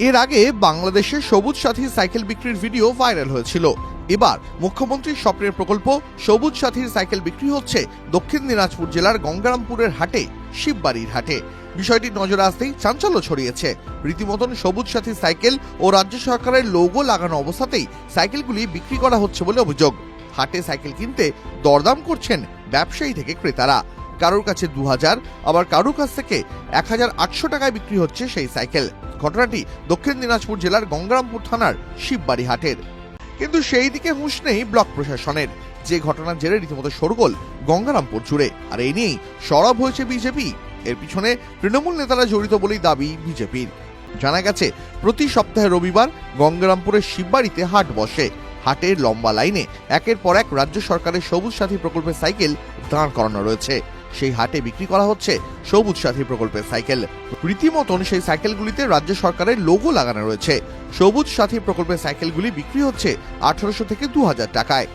এর আগে বাংলাদেশে সবুজ সাথী সাইকেল বিক্রির ভিডিও ভাইরাল হয়েছিল। এবার মুখ্যমন্ত্রীর স্বপ্নের প্রকল্প সবুজ সাথীর সাইকেল বিক্রি হচ্ছে দক্ষিণ দিনাজপুর জেলার গঙ্গারামপুরের হাটে, শিববাড়ির হাটে। বিষয়টি নজরে আসতেই চাঞ্চল্য ছড়িয়েছে। রীতিমতন সবুজ সাথী সাইকেল ও রাজ্য সরকারের লোগো লাগানো অবস্থাতেই সাইকেলগুলি বিক্রি করা হচ্ছে বলে অভিযোগ। হাটে সাইকেল কিনতে দরদাম করছেন ব্যবসায়ী থেকে ক্রেতারা। কারোর কাছে 2000, আবার কারোর কাছ থেকে 1800 টাকায় বিক্রি হচ্ছে সেই সাইকেল। ঘটনাটি দক্ষিণ দিনাজপুর জেলার গঙ্গারামপুর থানার শিববাড়ি হাটের। কিন্তু সেই দিকে হুঁশ নেই ব্লক প্রশাসনের, যে ঘটনার জেরে রীতিমতো শোরগোল গঙ্গারামপুর জুড়ে। আর এই নিয়েই সরব হয়েছে বিজেপি। এর পিছনে তৃণমূল নেতারা জড়িত বলেই দাবি বিজেপির। জানা গেছে, প্রতি সপ্তাহে রবিবার গঙ্গারামপুরের শিববাড়িতে হাট বসে। হাটের লম্বা লাইনে একের পর এক রাজ্য সরকারের সবুজ সাথী প্রকল্পের সাইকেল দাঁড় করানো রয়েছে। সেই হাটে বিক্রি করা হচ্ছে সবুজ সাথী প্রকল্পের সাইকেল। রীতিমতন সেই সাইকেলগুলিতে রাজ্য সরকারের লোগো লাগানো রয়েছে। সবুজ সাথী প্রকল্পের সাইকেলগুলি বিক্রি হচ্ছে 1800 থেকে 2000 টাকায়।